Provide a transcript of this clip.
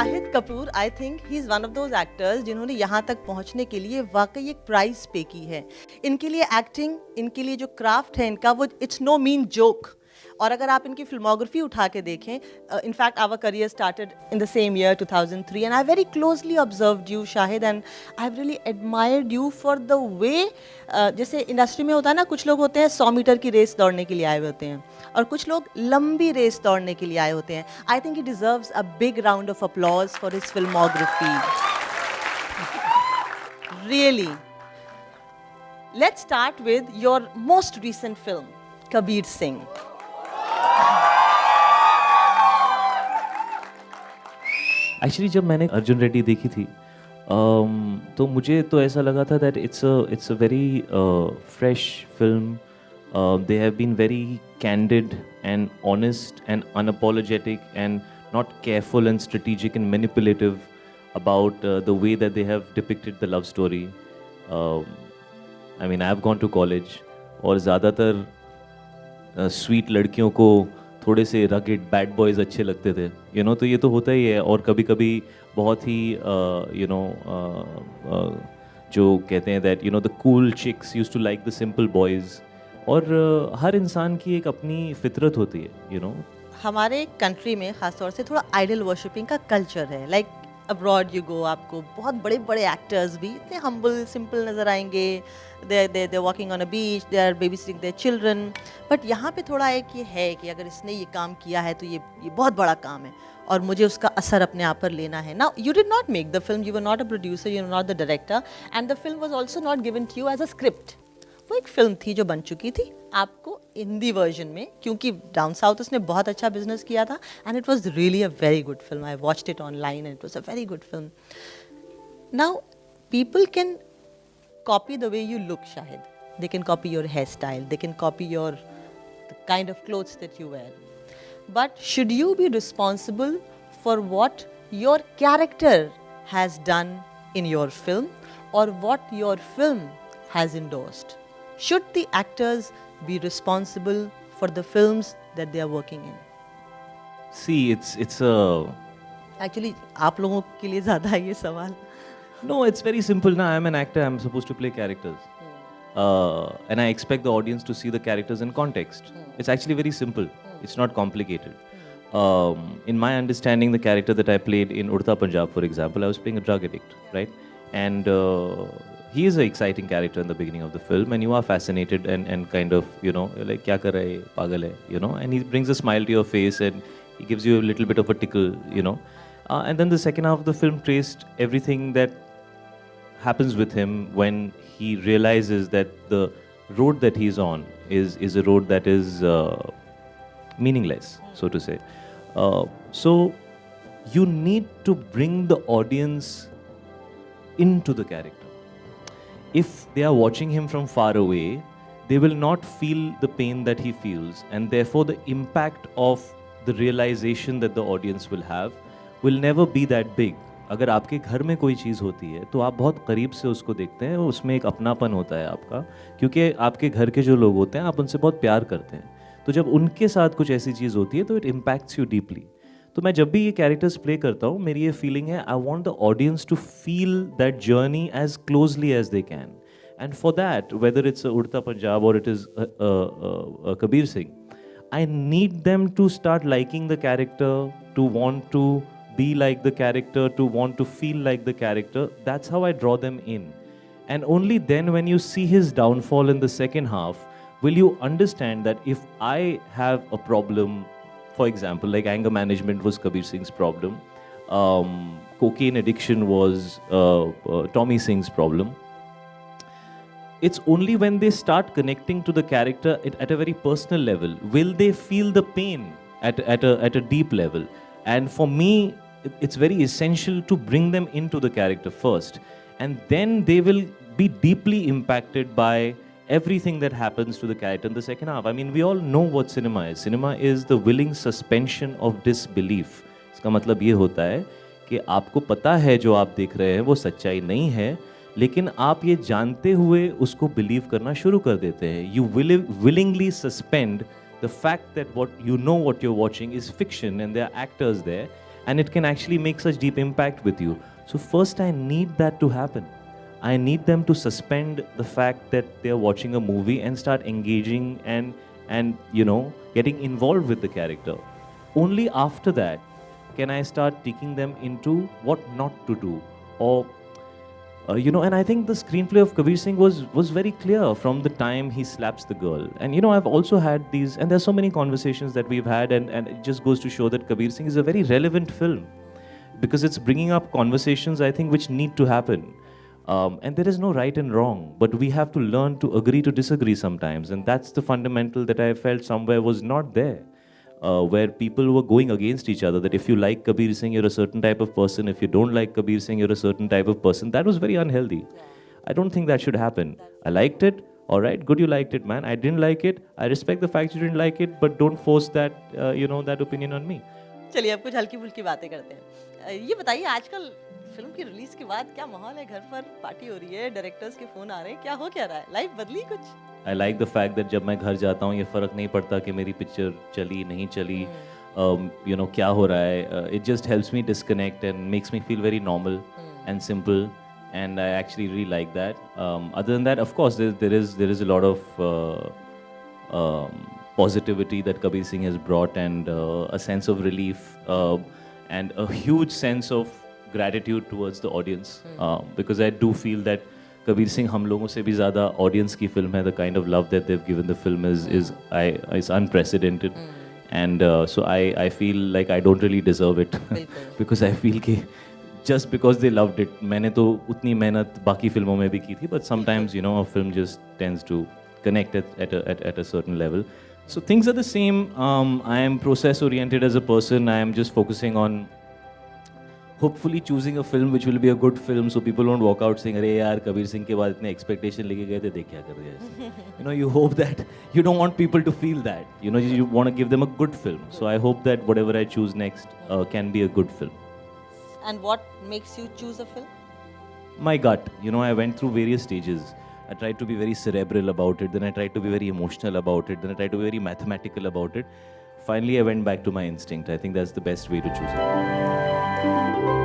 Shahid Kapoor, I think he is one of those actors जिन्होंने यहाँ तक पहुँचने के लिए वाकई एक प्राइस पे की है। इनके लिए एक्टिंग, इनके लिए जो क्राफ्ट है इनका, वो इट्स नो मीन जोक। और अगर आप इनकी फिल्मोग्राफी उठा के देखें, in fact our career started in the same year 2003 and I very closely observed you Shahid and I have really admired you for the way, जैसे इंडस्ट्री में होता है ना, कुछ लोग होते हैं 100 मीटर की रेस दौड़ने के लिए आए होते हैं और कुछ लोग लंबी रेस दौड़ने के लिए आए होते हैं। I think he deserves a big round of applause for his filmography, really. Let's start with your most recent film Kabir Singh. Actually जब मैंने अर्जुन रेड्डी देखी थी तो मुझे तो ऐसा लगा था that it's a very fresh film. They have been very candid and honest and unapologetic and not careful and strategic and manipulative about the way that they have depicted the love story. I mean I have gone to college और ज़्यादातर sweet लड़कियों को थोड़े से rugged bad boys अच्छे लगते थे, तो ये तो होता ही है। और कभी कभी बहुत ही जो कहते हैं that the cool chicks use to like the simple boys. और हर इंसान की एक अपनी फितरत होती है, हमारे कंट्री में ख़ासतौर से थोड़ा आइडल वर्शिपिंग का कल्चर है। लाइक अब्रॉड यू गो, आपको बहुत बड़े बड़े एक्टर्स भी इतने हम्बल सिंपल नज़र आएंगे। They walking on a beach, they are baby sitting there children. But यहाँ पे थोड़ा एक ये है कि अगर इसने ये काम किया है तो ये बहुत बड़ा काम है और मुझे उसका असर अपने आप पर लेना है। Now you did not make the film, you were not a producer, you were not the director and the film was also not given to you as a script. वो एक फिल्म थी जो बन चुकी थी आपको हिंदी वर्जन में, क्योंकि डाउन साउथ उसने बहुत अच्छा बिजनेस किया था and it was really a very good film. I watched it online and it was a very good film. Now people can copy the way you look, Shahid. They can copy your hairstyle, they can copy the kind of clothes that you wear. But should you be responsible for what your character has done in your film or what your film has endorsed? Should the actors be responsible for the films that they are working in? See, it's a... Actually, आप लोगों के लिए ज़्यादा है ये सवाल। No, it's very simple. Now, I'm an actor. I'm supposed to play characters. And I expect the audience to see the characters in context. It's actually very simple. It's not complicated. In my understanding, the character that I played in Udta Punjab, for example, I was playing a drug addict, right? And he is an exciting character in the beginning of the film, and you are fascinated and kind of, like, kya kar rahe hai, pagal hai, and he brings a smile to your face and he gives you a little bit of a tickle, and then the second half of the film traced everything that happens with him when he realizes that the road that he's on is a road that is meaningless, so to say. So you need to bring the audience into the character. If they are watching him from far away, they will not feel the pain that he feels, and therefore the impact of the realization that the audience will have will never be that big. अगर आपके घर में कोई चीज़ होती है तो आप बहुत करीब से उसको देखते हैं, उसमें एक अपनापन होता है आपका, क्योंकि आपके घर के जो लोग होते हैं आप उनसे बहुत प्यार करते हैं। तो जब उनके साथ कुछ ऐसी चीज़ होती है तो इट इम्पैक्ट्स यू डीपली। तो मैं जब भी ये कैरेक्टर्स प्ले करता हूँ, मेरी ये फीलिंग है, I want the audience to feel that journey as closely as they can. And for that, whether it's Udta Punjab और it is Kabir Singh, I need them to start liking the character, to want to be like the character, to want to feel like the character. That's how I draw them in. And only then, when you see his downfall in the second half, will you understand that if I have a problem, for example, like anger management was Kabir Singh's problem, cocaine addiction was Tommy Singh's problem. It's only when they start connecting to the character at a very personal level will they feel the pain at a deep level. And for me, it's very essential to bring them into the character first, and then they will be deeply impacted by everything that happens to the character in the second half. I mean, we all know what cinema is. Cinema is the willing suspension of disbelief. इसका मतलब ये होता है कि आपको पता है जो आप देख रहे हैं वो सच्चाई नहीं है, लेकिन आप ये जानते हुए उसको बिलीव करना शुरू कर देते हैं. You willingly suspend the fact that what you know what you're watching is fiction and there are actors there, and it can actually make such deep impact with you. So first I need that to happen. I need them to suspend the fact that they're watching a movie and start engaging and you know, getting involved with the character. Only after that can I start taking them into what not to do, or you know. And I think the screenplay of Kabir Singh was very clear from the time he slaps the girl. And you know, I've also had these, and there's so many conversations that we've had, and it just goes to show that Kabir Singh is a very relevant film, because it's bringing up conversations, I think, which need to happen. And there is no right and wrong, but we have to learn to agree to disagree sometimes. And that's the fundamental that I felt somewhere was not there. Where people were going against each other, that if you like Kabir Singh, you're a certain type of person. If you don't like Kabir Singh, you're a certain type of person. That was very unhealthy. I don't think that should happen. I liked it. All right, good, you liked it, man. I didn't like it. I respect the fact you didn't like it, but don't force that, you know, that opinion on me. चलिए अब कुछ हल्की फुल्की बातें करते हैं। ये बताइए, आजकल फिल्म की रिलीज के बाद क्या माहौल है? घर पर पार्टी हो रही है, डायरेक्टर्स के फोन आ रहे हैं, क्या हो क्या रहा है? लाइफ बदली कुछ? I like the fact that जब मैं घर जाता हूँ, ये फ़र्क नहीं पड़ता कि मेरी पिक्चर चली नहीं चली, you know, क्या हो रहा है. It just helps me disconnect and makes me feel very normal and simple, and I actually really like that. Other than that, of course, there is a lot of positivity that Kabir Singh has brought, and a sense of relief, and a huge sense of gratitude towards the audience, because I do feel that Kabir Singh हम लोगों से भी ज़्यादा audience की film है. The kind of love that they've given the film is unprecedented, and so I feel like I don't really deserve it because I feel कि just because they loved it, मैंने तो उतनी मेहनत बाकी फिल्मों में भी की थी, but sometimes, you know, a film just tends to connect at a certain level. So things are the same. I am process oriented as a person. I am just focusing on hopefully choosing a film which will be a good film, so people won't walk out saying, अरे यार कबीर सिंह के बाद इतने expectation लेके गए थे, देख क्या कर दिया ऐसे. You know, you hope that you don't want people to feel that. You know, you want to give them a good film. So I hope that whatever I choose next can be a good film. And what makes you choose a film? My gut. You know, I went through various stages. I tried to be very cerebral about it, then I tried to be very emotional about it, then I tried to be very mathematical about it. Finally, I went back to my instinct. I think that's the best way to choose it.